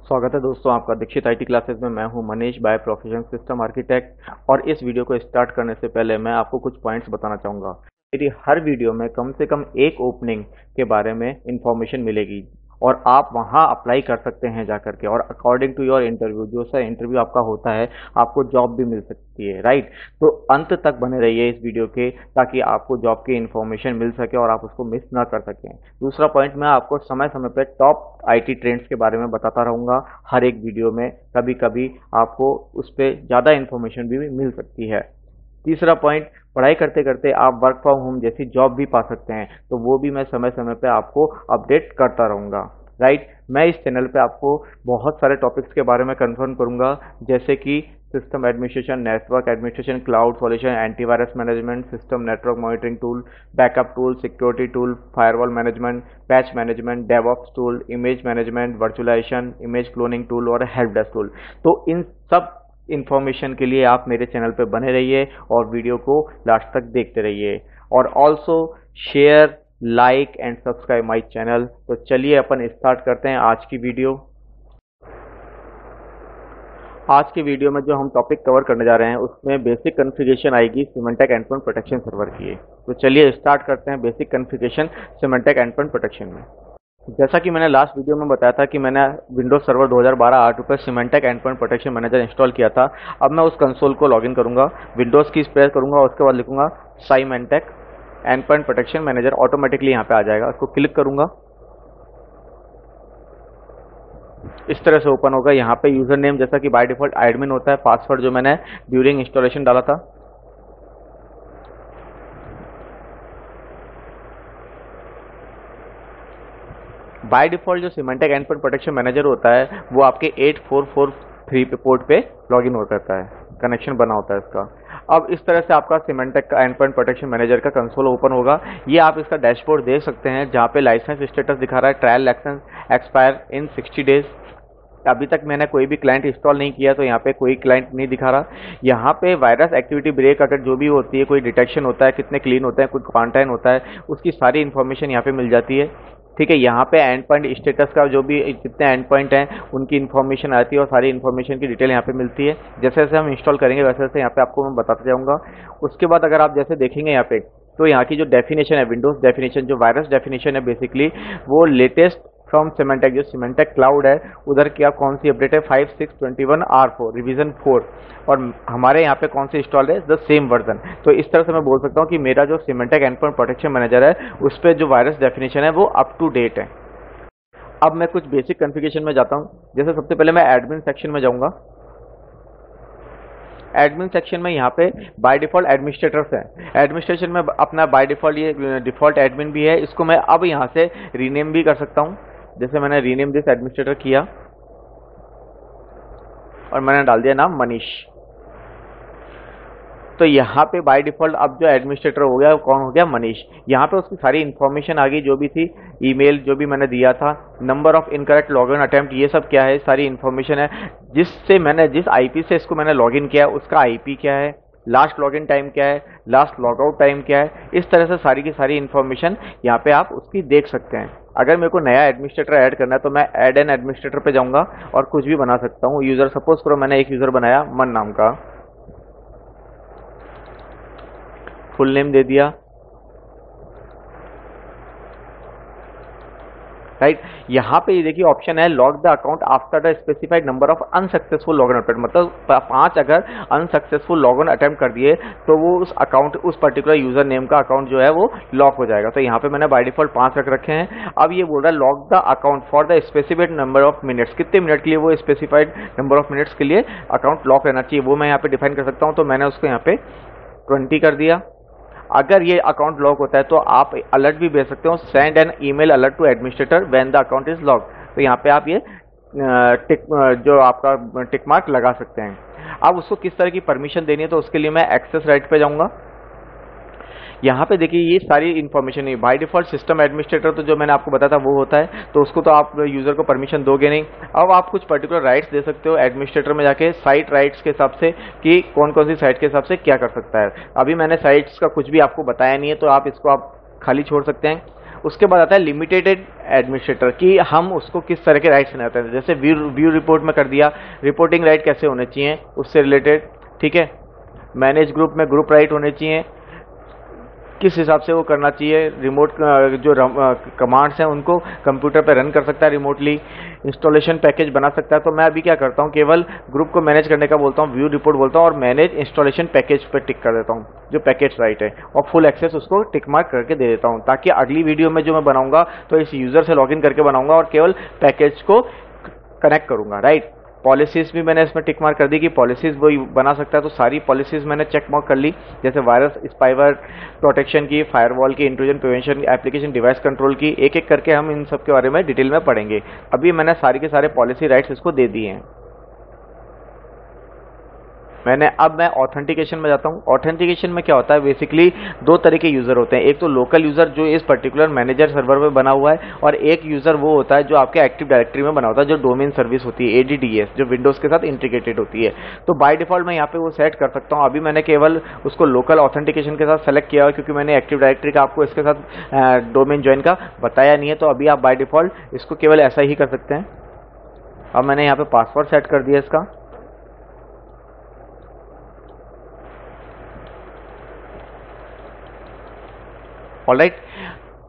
स्वागत है दोस्तों आपका दीक्षित आईटी क्लासेस में। मैं हूं Manish, by profession system architect. और इस वीडियो को स्टार्ट करने से पहले मैं आपको कुछ पॉइंट्स बताना चाहूँगा। मेरी हर वीडियो में कम से कम एक ओपनिंग के बारे में इंफॉर्मेशन मिलेगी और आप वहां अप्लाई कर सकते हैं जाकर के, और अकॉर्डिंग टू योर इंटरव्यू, जो सा इंटरव्यू आपका होता है, आपको जॉब भी मिल सकती है, राइट। तो अंत तक बने रहिए इस वीडियो के, ताकि आपको जॉब की इंफॉर्मेशन मिल सके और आप उसको मिस ना कर सकें। दूसरा पॉइंट, मैं आपको समय समय पे टॉप आईटी ट्रेंड्स के बारे में बताता रहूँगा हर एक वीडियो में। कभी कभी आपको उस पर ज़्यादा इंफॉर्मेशन भी मिल सकती है। तीसरा पॉइंट, पढ़ाई करते करते आप वर्क फ्रॉम होम जैसी जॉब भी पा सकते हैं, तो वो भी मैं समय समय पे आपको अपडेट करता रहूँगा, राइट। मैं इस चैनल पे आपको बहुत सारे टॉपिक्स के बारे में कंफर्म करूँगा, जैसे कि system administration, network administration, cloud solution, antivirus management, system network monitoring tool, backup tool, security tool, firewall management, patch management, DevOps tool, image management, virtualisation, image cloning tool और हेल्प डेस्क टूल। तो इन सब information के लिए आप मेरे channel पे बने रहिए और वीडियो को लास्ट तक देखते रहिए, और also share, like and subscribe my channel. तो चलिए अपन स्टार्ट करते हैं आज की वीडियो। आज की वीडियो में जो हम टॉपिक कवर करने जा रहे हैं उसमें बेसिक कॉन्फ़िगरेशन आएगी सिमेंटेक एंडपॉइंट प्रोटेक्शन सर्वर की। तो चलिए स्टार्ट करते हैं basic configuration Symantec endpoint protection में। जैसा कि मैंने लास्ट वीडियो में बताया था कि मैंने विंडोज सर्वर 2012 R2 पर Symantec endpoint protection manager install किया था। अब मैं उस कंसोल को लॉगिन करूंगा, विंडोज की प्रेस करूंगा और उसके बाद लिखूंगा Symantec endpoint protection manager. Automatically यहाँ पे आ जाएगा, उसको क्लिक करूंगा, इस तरह से ओपन होगा। यहाँ पे यूजर नेम जैसा कि बाय डिफॉल्ट एडमिन होता है, पासवर्ड जो मैंने ड्यूरिंग इंस्टॉलेशन डाला था। बाय डिफॉल्ट जो सिमेंटेक एंडपॉइंट प्रोटेक्शन मैनेजर होता है वो आपके 8443 पोर्ट पे लॉगिन हो करता है, कनेक्शन बना होता है इसका। अब इस तरह से आपका सिमेंटेक का एंडपॉइंट प्रोटेक्शन मैनेजर का कंसोल ओपन होगा। ये आप इसका डैशबोर्ड देख सकते हैं, जहाँ पे लाइसेंस स्टेटस दिखा रहा है, trial licence expire in 60 days. अभी तक मैंने कोई भी क्लाइंट इंस्टॉल नहीं किया, तो यहाँ पे कोई क्लाइंट नहीं दिखा रहा। यहाँ पे वायरस एक्टिविटी ब्रेक अगर जो भी होती है, कोई डिटेक्शन होता है, कितने क्लीन होते हैं, कोई क्वारंटाइन होता है, उसकी सारी इन्फॉर्मेशन यहाँ पे मिल जाती है, ठीक है। यहाँ पे एंड पॉइंट स्टेटस का जो भी जितने एंड पॉइंट हैं उनकी इन्फॉर्मेशन आती है और सारी इन्फॉर्मेशन की डिटेल यहाँ पे मिलती है। जैसे जैसे हम इंस्टॉल करेंगे वैसे वैसे यहाँ पे आपको मैं बताता जाऊँगा। उसके बाद अगर आप जैसे देखेंगे यहाँ पे, तो यहाँ की जो डेफिनेशन है, विंडोज डेफिनेशन, जो वायरस डेफिनेशन है बेसिकली, वो लेटेस्ट फ्रॉम सिमेंटेक, जो सिमेंटेक क्लाउड है उधर की आप कौन सी अपडेट है, 5621R4 रिवीजन 4, और हमारे यहाँ पे कौन सी इंस्टॉल है, द सेम वर्जन। तो इस तरह से मैं बोल सकता हूँ कि मेरा जो सिमेंटेक एंडपॉइंट प्रोटेक्शन मैनेजर है उस पर जो वायरस डेफिनेशन है वो अप टू डेट है। अब मैं कुछ बेसिक कॉन्फ़िगरेशन में जाता हूँ। जैसे सबसे पहले मैं एडमिन सेक्शन में जाऊँगा। एडमिन सेक्शन में यहाँ पे बाय डिफॉल्ट एडमिनिस्ट्रेटर्स है। एडमिनिस्ट्रेशन में अपना बाय डिफॉल्ट ये डिफॉल्ट एडमिन भी है, इसको मैं अब यहाँ से रीनेम भी कर सकता हूँ। जैसे मैंने रीनेम दिस एडमिनिस्ट्रेटर किया और मैंने डाल दिया नाम मनीष। तो यहाँ पे बाय डिफॉल्ट अब जो एडमिनिस्ट्रेटर हो गया वो कौन हो गया, मनीष। यहाँ पे उसकी सारी इन्फॉर्मेशन आ गई जो भी थी, ईमेल जो भी मैंने दिया था, number of incorrect login attempt, ये सब क्या है, सारी इन्फॉर्मेशन है। जिससे मैंने जिस आईपी से इसको मैंने लॉगिन किया उसका आईपी क्या है, लास्ट लॉगिन टाइम क्या है, लास्ट लॉगआउट टाइम क्या है। इस तरह से सारी की सारी इन्फॉर्मेशन यहाँ पे आप उसकी देख सकते हैं। अगर मेरे को नया एडमिनिस्ट्रेटर ऐड करना है तो मैं ऐड एन एडमिनिस्ट्रेटर पे जाऊंगा और कुछ भी बना सकता हूँ। यूजर, सपोज करो मैंने एक यूजर बनाया मन नाम का, फुल नेम दे दिया, राइट। यहाँ पे ये देखिए ऑप्शन है log the account after the specified number of unsuccessful login attempt, मतलब 5 अगर अनसक्सेसफुल लॉगिन अटेम्प्ट कर दिए तो वो उस अकाउंट, उस पर्टिकुलर यूजर नेम का अकाउंट जो है वो लॉक हो जाएगा। तो यहाँ पे मैंने बाय डिफॉल्ट 5 रख रखे हैं। अब ये बोल रहा है log the account for the specified number of minutes, कितने मिनट के लिए वो स्पेसिफाइड नंबर ऑफ मिनट्स के लिए अकाउंट लॉक रहना चाहिए, वो मैं यहाँ पे डिफाइन कर सकता हूँ। तो मैंने उसको यहाँ पे 20 कर दिया। अगर ये अकाउंट लॉक होता है तो आप अलर्ट भी भेज सकते हो, send an email alert to administrator when the account is lock. तो यहाँ पे आप ये जो आपका टिक मार्क लगा सकते हैं। अब उसको किस तरह की परमिशन देनी है, तो उसके लिए मैं एक्सेस राइट पे जाऊंगा। यहाँ पे देखिए ये सारी इन्फॉर्मेशन है। बाय डिफॉल्ट सिस्टम एडमिनिस्ट्रेटर तो जो मैंने आपको बताया था वो होता है, तो उसको तो आप यूजर को परमिशन दोगे नहीं। अब आप कुछ पर्टिकुलर राइट्स दे सकते हो एडमिनिस्ट्रेटर में जाके, साइट राइट्स के हिसाब से कि कौन कौन सी साइट के हिसाब से क्या कर सकता है। अभी मैंने साइट्स का कुछ भी आपको बताया नहीं है, तो आप इसको आप खाली छोड़ सकते हैं। उसके बाद आता है लिमिटेड एडमिनिस्ट्रेटर कि हम उसको किस तरह के राइट्स बनाते हैं। जैसे व्यू रिपोर्ट में कर दिया, रिपोर्टिंग राइट कैसे होने चाहिए उससे रिलेटेड, ठीक है। मैनेज ग्रुप में ग्रुप राइट होने चाहिए, किस हिसाब से वो करना चाहिए। रिमोट जो कमांड्स हैं उनको कंप्यूटर पे रन कर सकता है रिमोटली, इंस्टॉलेशन पैकेज बना सकता है। तो मैं अभी क्या करता हूँ, केवल ग्रुप को मैनेज करने का बोलता हूँ, व्यू रिपोर्ट बोलता हूँ और मैनेज इंस्टॉलेशन पैकेज पे टिक कर देता हूँ, जो पैकेज राइट है, और फुल एक्सेस उसको टिक मार्क करके दे देता हूँ, ताकि अगली वीडियो में जो मैं बनाऊंगा तो इस यूजर से लॉगिन करके बनाऊंगा और केवल पैकेज को कनेक्ट करूंगा, राइट। पॉलिसीज भी मैंने इसमें टिक मार्क कर दी कि पॉलिसीज वो बना सकता है, तो सारी पॉलिसीज मैंने चेक मार्क कर ली, जैसे वायरस स्पाइवर प्रोटेक्शन की, फायरवॉल की, intrusion prevention, application device control की, एक एक करके हम इन सब के बारे में डिटेल में पढ़ेंगे। अभी मैंने सारे के सारे पॉलिसी राइट्स इसको दे दिए हैं। अब मैं ऑथेंटिकेशन में जाता हूँ। ऑथेंटिकेशन में क्या होता है, बेसिकली दो तरह के यूजर होते हैं। एक तो लोकल यूजर जो इस पर्टिकुलर मैनेजर सर्वर में बना हुआ है, और एक यूजर वो होता है जो आपके एक्टिव डायरेक्टरी में बना होता है, जो डोमेन सर्विस होती है, ADDS, जो विंडोज के साथ इंटीग्रेटेड होती है। तो बाय डिफॉल्ट मैं यहाँ पे वो सेट कर सकता हूँ। अभी मैंने केवल उसको लोकल ऑथेंटिकेशन के साथ सेलेक्ट किया है, क्योंकि मैंने एक्टिव डायरेक्टरी का आपको इसके साथ डोमेन ज्वाइन का बताया नहीं है। तो अभी आप बाय डिफॉल्ट इसको केवल ऐसा ही कर सकते हैं। अब मैंने यहाँ पे पासवर्ड सेट कर दिया इसका। ऑलराइट,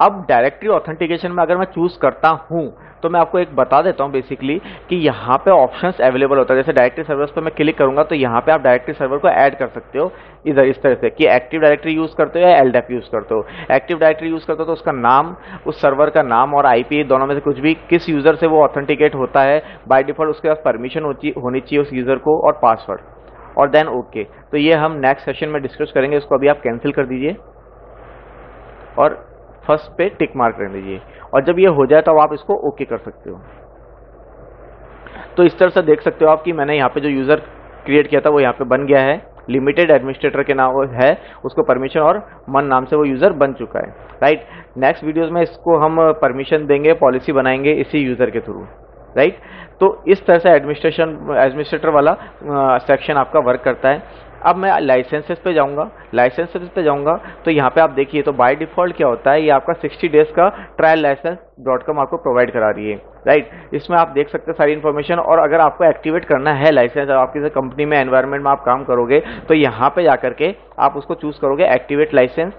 अब डायरेक्टरी ऑथेंटिकेशन में अगर मैं चूज करता हूं तो मैं आपको एक बता देता हूं बेसिकली कि यहाँ पे ऑप्शंस अवेलेबल होता है। जैसे डायरेक्टरी सर्वर्स पे मैं क्लिक करूंगा तो यहाँ पे आप डायरेक्टरी सर्वर को ऐड कर सकते हो इधर इस तरह से कि एक्टिव डायरेक्टरी यूज करते हो या LDAP यूज करते हो। एक्टिव डायरेक्टरी यूज करते हो तो उसका नाम, उस सर्वर का नाम और IP दोनों में से कुछ भी, किस यूजर से वो ऑथेंटिकेट होता है, बाय डिफॉल्ट उसके पास परमिशन होनी चाहिए उस यूजर को, और पासवर्ड, और देन ओके। तो ये हम नेक्स्ट सेशन में डिस्कस करेंगे। इसको अभी आप कैंसिल कर दीजिए और फर्स्ट पे टिक मार्क कर दीजिए, और जब ये हो जाए तो आप इसको ओके कर सकते हो। तो इस तरह से देख सकते हो आप कि मैंने यहाँ पे जो यूजर क्रिएट किया था वो यहाँ पे बन गया है, लिमिटेड एडमिनिस्ट्रेटर के नाम है, उसको परमिशन और मन नाम से वो यूजर बन चुका है, राइट। नेक्स्ट वीडियोस में इसको हम परमिशन देंगे, पॉलिसी बनाएंगे इसी यूजर के थ्रू, राइट। तो इस तरह से एडमिनिस्ट्रेटर वाला सेक्शन आपका वर्क करता है। अब मैं लाइसेंसेस पे जाऊंगा तो यहाँ पे आप देखिए, तो बाय डिफॉल्ट क्या होता है, ये आपका 60 डेज का ट्रायल लाइसेंस.com आपको प्रोवाइड करा रही है, राइट। इसमें आप देख सकते हैं सारी इन्फॉर्मेशन, और अगर आपको एक्टिवेट करना है लाइसेंस, आप किसी कंपनी में, एनवायरनमेंट में आप काम करोगे तो यहाँ पे जाकर के आप उसको चूज करोगे एक्टिवेट लाइसेंस।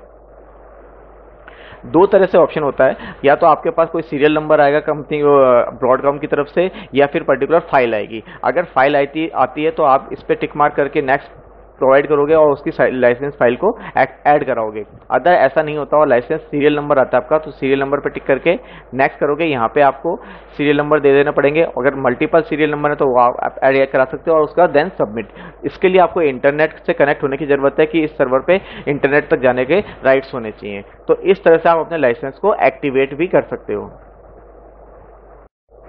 दो तरह से ऑप्शन होता है, या तो आपके पास कोई सीरियल नंबर आएगा कंपनी ब्रॉडकॉम की तरफ से, या फिर पर्टिकुलर फाइल आएगी। अगर फाइल आती है तो आप इस पे टिक मार्क करके नेक्स्ट प्रोवाइड करोगे और उसकी लाइसेंस फाइल को ऐड कराओगे। अदर ऐसा नहीं होता, और लाइसेंस सीरियल नंबर आता है आपका, तो सीरियल नंबर पे टिक करके नेक्स्ट करोगे। यहाँ पे आपको सीरियल नंबर दे देना पड़ेंगे, अगर मल्टीपल सीरियल नंबर है तो वो आप ऐड करा सकते हो, और उसका देन सबमिट। इसके लिए आपको इंटरनेट से कनेक्ट होने की जरूरत है कि इस सर्वर पे इंटरनेट तक जाने के राइट्स होने चाहिए। तो इस तरह से आप अपने लाइसेंस को एक्टिवेट भी कर सकते हो।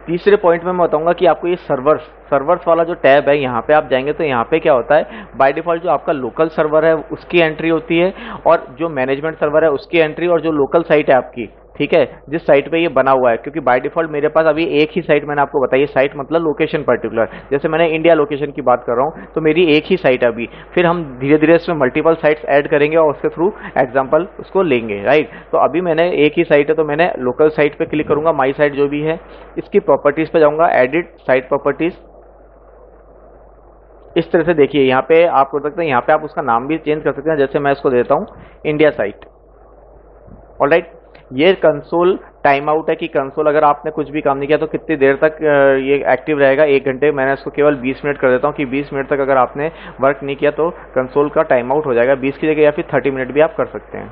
तीसरे पॉइंट में मैं बताऊंगा कि आपको ये सर्वर्स वाला जो टैब है, यहाँ पे आप जाएंगे तो यहाँ पे क्या होता है, बाय डिफॉल्ट जो आपका लोकल सर्वर है उसकी एंट्री होती है, और जो मैनेजमेंट सर्वर है उसकी एंट्री, और जो लोकल साइट है आपकी, ठीक है, जिस साइट पे ये बना हुआ है। क्योंकि बाय डिफॉल्ट मेरे पास अभी एक ही साइट, मैंने आपको बताई, साइट मतलब लोकेशन पर्टिकुलर, जैसे मैंने इंडिया लोकेशन की बात कर रहा हूँ तो मेरी एक ही साइट है अभी। फिर हम धीरे धीरे इसमें मल्टीपल साइट्स ऐड करेंगे और उसके थ्रू एग्जाम्पल उसको लेंगे, राइट। तो अभी मैंने एक ही साइट है तो मैंने लोकल साइट पे क्लिक करूंगा, माई साइट जो भी है, इसकी प्रॉपर्टीज पे जाऊंगा, एडिट साइट प्रॉपर्टीज। इस तरह से देखिए यहाँ पे आप कर सकते हैं, यहाँ पे आप उसका नाम भी चेंज कर सकते हैं, जैसे मैं इसको देता हूँ इंडिया साइट। ऑलराइट, ये कंसोल टाइम आउट है कि कंसोल अगर आपने कुछ भी काम नहीं किया तो कितनी देर तक ये एक्टिव रहेगा, 1 घंटे। मैंने इसको केवल 20 मिनट कर देता हूँ कि 20 मिनट तक अगर आपने वर्क नहीं किया तो कंसोल का टाइम आउट हो जाएगा। 20 की जगह या फिर 30 मिनट भी आप कर सकते हैं।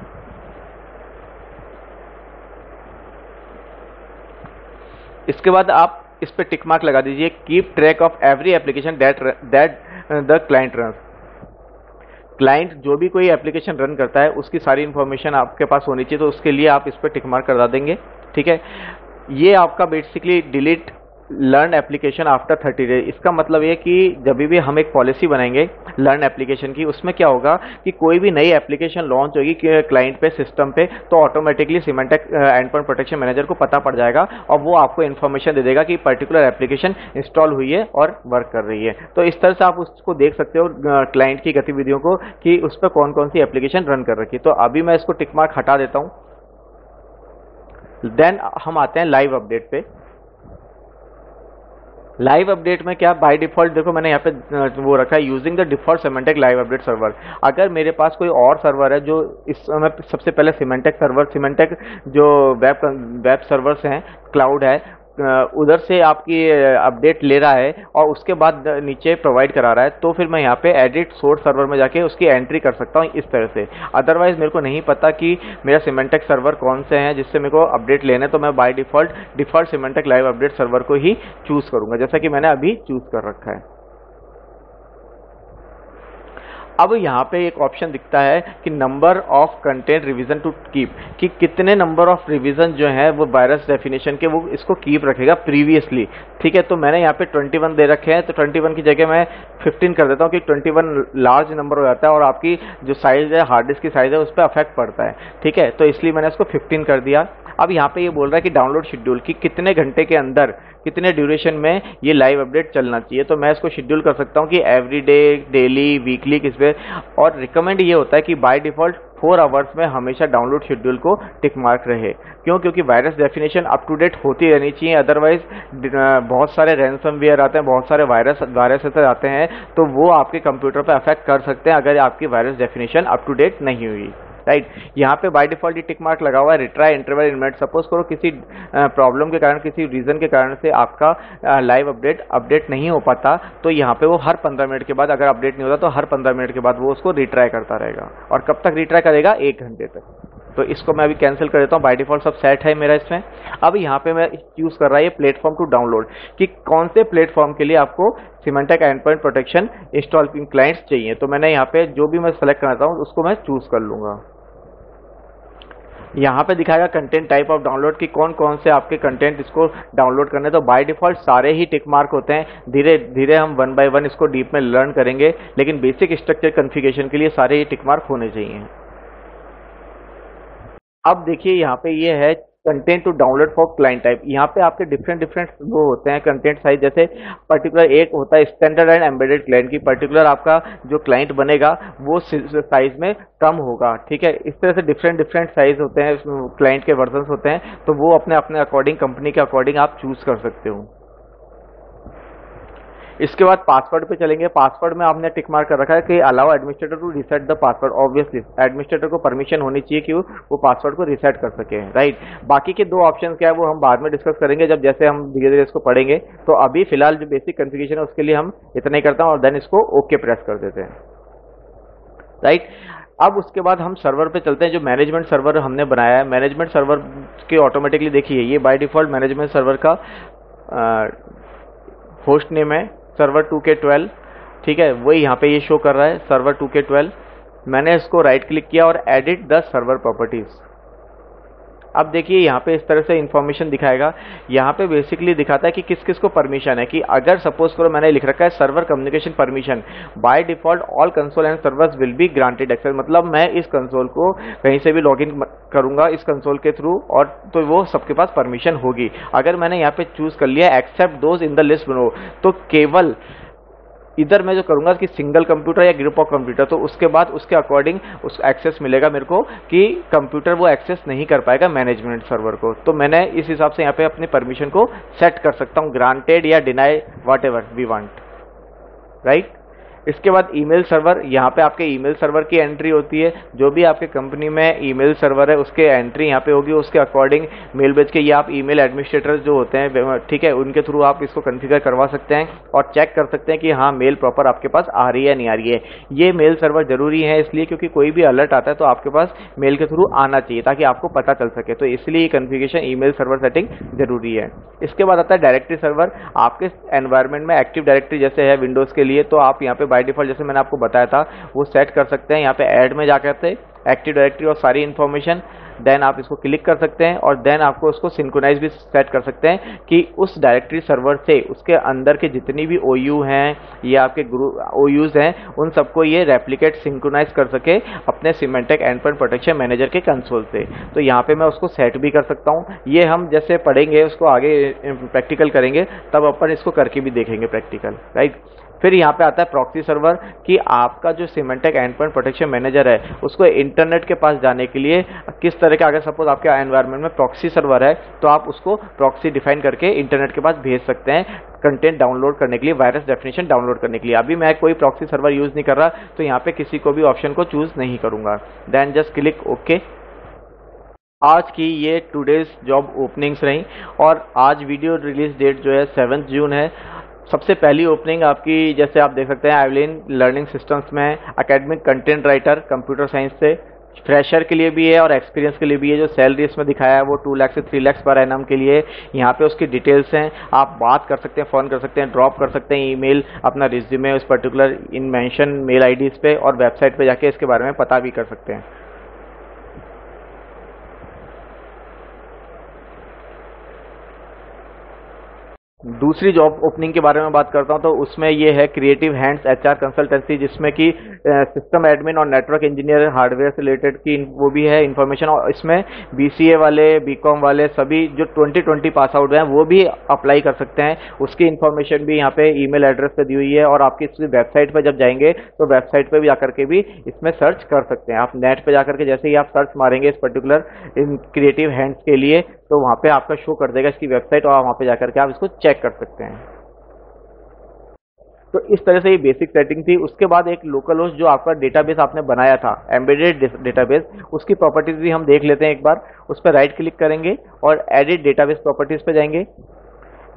इसके बाद आप इस पे टिक मार्क लगा दीजिए, keep track of every application that the client runs. Client जो भी कोई एप्लीकेशन रन करता है उसकी सारी इंफॉर्मेशन आपके पास होनी चाहिए, तो उसके लिए आप इस पर टिक मार्क करा देंगे, ठीक है। ये आपका basically delete learn application after 30 days. इसका मतलब ये कि जब भी हम एक पॉलिसी बनाएंगे लर्न एप्लीकेशन की, उसमें क्या होगा कि कोई भी नई एप्लीकेशन लॉन्च होगी क्लाइंट पे, सिस्टम पे, तो automatically Symantec endpoint protection manager को पता पड़ जाएगा और वो आपको इन्फॉर्मेशन दे देगा कि पर्टिकुलर एप्लीकेशन इंस्टॉल हुई है और वर्क कर रही है। तो इस तरह से आप उसको देख सकते हो क्लाइंट की गतिविधियों को कि उस पर कौन कौन सी एप्लीकेशन रन कर रखी है। तो अभी मैं इसको टिक मार्क हटा देता हूँ। देन हम आते हैं लाइव अपडेट पे। लाइव अपडेट में क्या बाय डिफॉल्ट देखो मैंने यहाँ पे वो रखा है using the default Symantec live update server. अगर मेरे पास कोई और सर्वर है जो इस समय सबसे पहले सिमेंटेक जो वेब सर्वर्स हैं, क्लाउड है, उधर से आपकी अपडेट ले रहा है और उसके बाद नीचे प्रोवाइड करा रहा है, तो फिर मैं यहाँ पे एडिट सोर्स सर्वर में जाके उसकी एंट्री कर सकता हूँ इस तरह से। अदरवाइज मेरे को नहीं पता कि मेरा सिमेंटेक सर्वर कौन से हैं जिससे मेरे को अपडेट लेने, तो मैं by default Symantec live update server को ही चूज करूंगा, जैसा कि मैंने अभी चूज कर रखा है। अब यहाँ पे एक ऑप्शन दिखता है कि number of content revision to keep, कि कितने नंबर ऑफ रिवीजन जो है वो वायरस डेफिनेशन के वो इसको कीप रखेगा प्रीवियसली। ठीक है, तो मैंने यहाँ पे 21 दे रखे हैं, तो 21 की जगह मैं 15 कर देता हूँ कि 21 लार्ज नंबर हो जाता है और आपकी जो साइज है, हार्ड डिस्क की साइज है, उस पर अफेक्ट पड़ता है। ठीक है, तो इसलिए मैंने इसको 15 कर दिया। अब यहाँ पे ये बोल रहा है कि डाउनलोड शेड्यूल, कि कितने घंटे के अंदर, कितने ड्यूरेशन में ये लाइव अपडेट चलना चाहिए। तो मैं इसको शेड्यूल कर सकता हूँ कि एवरी डे, डेली, वीकली, किस पे। और रिकमेंड ये होता है कि बाय डिफॉल्ट 4 आवर्स में हमेशा डाउनलोड शेड्यूल को टिक मार्क रहे। क्यों? क्योंकि virus definition up to date होती रहनी चाहिए, अदरवाइज बहुत सारे रैंसमवेयर आते हैं, बहुत सारे वायरस आते हैं, तो वो आपके कंप्यूटर पर अफेक्ट कर सकते हैं अगर आपकी virus definition up to date नहीं हुई। राइट, यहाँ पे बाय डिफॉल्ट ये टिक मार्क लगा हुआ है, रिट्राई इंटरवल इन मिनट। सपोज करो किसी प्रॉब्लम के कारण, किसी रीजन के कारण से आपका लाइव अपडेट नहीं हो पाता, तो यहाँ पे वो हर 15 मिनट के बाद, अगर अपडेट नहीं होता तो हर 15 मिनट के बाद वो उसको रिट्राई करता रहेगा। और कब तक रिट्राई करेगा? 1 घंटे तक। तो इसको मैं अभी कैंसिल कर देता हूँ, बाय डिफॉल्ट सब सेट है मेरा इसमें। अब यहाँ पे मैं चूज कर रहा है ये प्लेटफॉर्म टू डाउनलोड, कि कौन से प्लेटफॉर्म के लिए आपको Symantec endpoint protection installing clients चाहिए। तो मैंने यहाँ पे जो भी मैं सेलेक्ट करना चाहूँ उसको मैं चूज कर लूंगा। यहाँ पे दिखाएगा कंटेंट टाइप ऑफ डाउनलोड, कि कौन कौन से आपके कंटेंट इसको डाउनलोड करने। तो बाय डिफॉल्ट सारे ही टिक मार्क होते हैं। धीरे धीरे हम 1 बाय 1 इसको डीप में लर्न करेंगे, लेकिन बेसिक स्ट्रक्चर कॉन्फ़िगरेशन के लिए सारे ही टिक मार्क होने चाहिए। अब देखिए यहाँ पे ये है content to download for client type. यहाँ पे आपके डिफरेंट वो होते हैं कंटेंट साइज। जैसे पर्टिकुलर एक होता है स्टैंडर्ड एंड एम्बेडेड क्लाइंट, की पर्टिकुलर आपका जो क्लाइंट बनेगा वो साइज में कम होगा। ठीक है, इस तरह से डिफरेंट साइज होते हैं, क्लाइंट के वर्जन्स होते हैं, तो वो अपने अकॉर्डिंग, कंपनी के अकॉर्डिंग आप चूज कर सकते हो। इसके बाद पासवर्ड पे चलेंगे। पासवर्ड में आपने टिक मार्क कर रखा है कि allow administrator to reset the password. Obviously administrator को परमिशन होनी चाहिए कि वो पासवर्ड को रीसेट कर सके। राइट, बाकी के 2 ऑप्शन क्या है वो हम बाद में डिस्कस करेंगे, जब जैसे हम धीरे धीरे इसको पढ़ेंगे। तो अभी फिलहाल जो बेसिक कॉन्फ़िगरेशन है उसके लिए हम इतना ही करता हूं और देन इसको ओके प्रेस कर देते हैं। राइट, अब उसके बाद हम सर्वर पे चलते हैं। जो मैनेजमेंट सर्वर हमने बनाया है, मैनेजमेंट सर्वर के ऑटोमेटिकली देखिए ये बाय डिफॉल्ट मैनेजमेंट सर्वर का होस्ट नेम है सर्वर 2K12। ठीक है, वही यहाँ पे ये शो कर रहा है सर्वर 2K12। मैंने इसको राइट क्लिक किया और एडिट द सर्वर प्रॉपर्टीज। अब देखिए यहाँ पे इस तरह से इंफॉर्मेशन दिखाएगा। यहाँ पे बेसिकली दिखाता है कि किस किस को परमिशन है, कि अगर सपोज करो मैंने लिख रखा है server communication permission, by default all console and servers will be granted access. मतलब मैं इस कंसोल को कहीं से भी लॉगिन करूंगा इस कंसोल के थ्रू, और तो वो सबके पास परमिशन होगी। अगर मैंने यहाँ पे चूज कर लिया except those in the list below, तो केवल इधर मैं जो करूंगा कि सिंगल कंप्यूटर या ग्रुप ऑफ कंप्यूटर, तो उसके बाद उसके अकॉर्डिंग उस एक्सेस मिलेगा मेरे को, कि कंप्यूटर वो एक्सेस नहीं कर पाएगा मैनेजमेंट सर्वर को। तो मैंने इस हिसाब से यहाँ पे अपनी परमिशन को सेट कर सकता हूँ, ग्रांटेड या deny, whatever we want. Right, इसके बाद ईमेल सर्वर। यहाँ पे आपके ईमेल सर्वर की एंट्री होती है। जो भी आपके कंपनी में ईमेल सर्वर है उसके एंट्री यहाँ पे होगी, उसके अकॉर्डिंग मेल भेज के ये आप ईमेल एडमिनिस्ट्रेटर जो होते हैं, ठीक है, उनके थ्रू आप इसको कॉन्फ़िगर करवा सकते हैं और चेक कर सकते हैं कि हाँ मेल प्रॉपर आपके पास आ रही है नहीं आ रही है। ये मेल सर्वर जरूरी है इसलिए क्योंकि कोई भी अलर्ट आता है तो आपके पास मेल के थ्रू आना चाहिए ताकि आपको पता चल सके। तो इसलिए ये कॉन्फ़िगरेशन ईमेल सर्वर सेटिंग जरूरी है। इसके बाद आता है डायरेक्टरी सर्वर। आपके एनवायरनमेंट में एक्टिव डायरेक्टरी जैसे है विंडोज के लिए, तो आप यहाँ पे बाय डिफॉल्ट जैसे मैंने आपको बताया था वो सेट कर सकते हैं। यहाँ पे ऐड में जाकर एक्टिव डायरेक्टरी और सारी इन्फॉर्मेशन, देन आप इसको क्लिक कर सकते हैं और देन आपको उसको सिंक्रोनाइज भी सेट कर सकते हैं कि उस डायरेक्टरी सर्वर से उसके अंदर के जितनी भी OU हैं या आपके ग्रुप OUs हैं उन सबको ये रेप्लिकेट सिंक्रोनाइज कर सके अपने सिमेंटेक एंडपॉइंट प्रोटेक्शन मैनेजर के कंसोल से। तो यहाँ पे मैं उसको सेट भी कर सकता हूँ। ये हम जैसे पढ़ेंगे उसको आगे प्रैक्टिकल करेंगे तब अपन इसको करके भी देखेंगे प्रैक्टिकल। राइट, फिर यहाँ पे आता है प्रॉक्सी सर्वर कि आपका जो सिमेंटेक एंडपॉइंट प्रोटेक्शन मैनेजर है उसको इंटरनेट के पास जाने के लिए किस तरह के, अगर सपोज आपके एनवायरनमेंट में प्रॉक्सी सर्वर है तो आप उसको प्रॉक्सी डिफाइन करके इंटरनेट के पास भेज सकते हैं कंटेंट डाउनलोड करने के लिए, वायरस डेफिनेशन डाउनलोड करने के लिए। अभी मैं कोई प्रॉक्सी सर्वर यूज नहीं कर रहा, तो यहाँ पे किसी को भी ऑप्शन को चूज नहीं करूंगा। Then just click okay. आज की ये टुडेज जॉब ओपनिंग्स रही और आज वीडियो रिलीज डेट जो है 7 जून है। सबसे पहली ओपनिंग आपकी, जैसे आप देख सकते हैं, आइवलिन लर्निंग सिस्टम्स में academic content writer computer science से, फ्रेशर के लिए भी है और एक्सपीरियंस के लिए भी है। जो सैलरी इसमें दिखाया है वो 2 लाख से 3 लाख पर एनम के लिए। यहाँ पे उसकी डिटेल्स हैं, आप बात कर सकते हैं, फ़ोन कर सकते हैं, ड्रॉप कर सकते हैं ईमेल, अपना रिज्यूमे उस पर्टिकुलर इन मेंशन मेल आईडीज़ पे, और वेबसाइट पे जाके इसके बारे में पता भी कर सकते हैं। दूसरी जॉब ओपनिंग के बारे में बात करता हूं तो उसमें ये है क्रिएटिव हैंड्स एचआर कंसल्टेंसी, जिसमें कि सिस्टम एडमिन और नेटवर्क इंजीनियर हार्डवेयर से रिलेटेड की वो भी है इन्फॉर्मेशन। और इसमें बीसीए वाले, बीकॉम वाले सभी जो 2020 पास आउट हैं वो भी अप्लाई कर सकते हैं। उसकी इन्फॉर्मेशन भी यहाँ पे ईमेल एड्रेस पे दी हुई है, और आपकी इसकी वेबसाइट पर जब जाएंगे तो वेबसाइट पर भी जाकर के भी इसमें सर्च कर सकते हैं। आप नेट पर जाकर के जैसे ही आप सर्च मारेंगे इस पर्टिकुलर इन क्रिएटिव हैंड्स के लिए, तो वहाँ पे आपका शो कर देगा इसकी वेबसाइट, और वहाँ पे जाकर के आप इसको चेक कर सकते हैं। तो इस तरह से ये बेसिक सेटिंग थी। उसके बाद एक लोकल होस्ट जो आपका डेटाबेस आपने बनाया था, एम्बेडेड डेटाबेस, उसकी प्रॉपर्टीज भी हम देख लेते हैं एक बार। उस पर राइट क्लिक करेंगे और एडिट डेटाबेस प्रॉपर्टीज पे जाएंगे।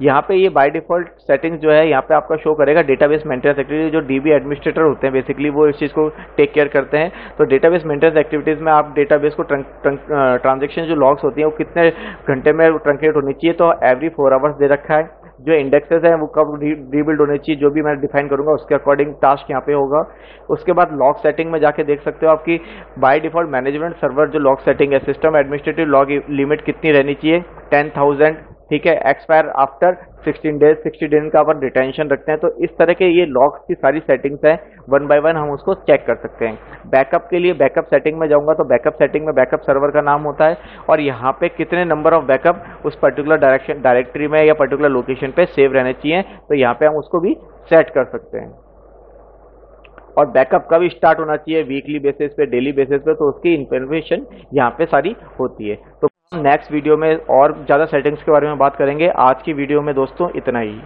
यहाँ पे ये बाय डिफॉल्ट सेटिंग्स जो है यहाँ पे आपका शो करेगा डेटाबेस मेंटेनेंस एक्टिविटीज। जो डीबी एडमिनिस्ट्रेटर होते हैं बेसिकली वो इस चीज़ को टेक केयर करते हैं। तो डेटाबेस मेंटेनेंस एक्टिविटीज में आप डेटाबेस को ट्रांजेक्शन जो लॉग्स होती हैं वो कितने घंटे में ट्रंकेट होनी चाहिए, तो एवरी 4 आवर्स दे रखा है। जो इंडेक्सेस हैं वो कब रीबिल्ड होने चाहिए, जो भी मैं डिफाइन करूंगा उसके अकॉर्डिंग टास्क यहाँ पे होगा। उसके बाद लॉग सेटिंग में जाके देख सकते हो आपकी बाय डिफॉल्ट मैनेजमेंट सर्वर जो लॉग सेटिंग है, सिस्टम एडमिनिस्ट्रेटिव लॉग लिमिट कितनी रहनी चाहिए, 10,000, ठीक है। एक्सपायर आफ्टर 16 डेज, 60 दिन का अपन रिटेंशन रखते हैं। तो इस तरह के ये लॉग्स की सारी सेटिंग्स हैं, 1 बाय 1 हम उसको चेक कर सकते हैं। बैकअप के लिए बैकअप सेटिंग में जाऊंगा तो बैकअप सेटिंग में बैकअप सर्वर का नाम होता है, और यहाँ पे कितने नंबर ऑफ बैकअप उस पर्टिकुलर डायरेक्टरी में या पर्टिकुलर लोकेशन पे सेव रहने चाहिए, तो यहाँ पे हम उसको भी सेट कर सकते हैं। और बैकअप कब स्टार्ट होना चाहिए, वीकली बेसिस पे, डेली बेसिस पे, तो उसकी इंफॉर्मेशन यहाँ पे सारी होती है। तो नेक्स्ट वीडियो में और ज़्यादा सेटिंग्स के बारे में बात करेंगे। आज की वीडियो में दोस्तों इतना ही।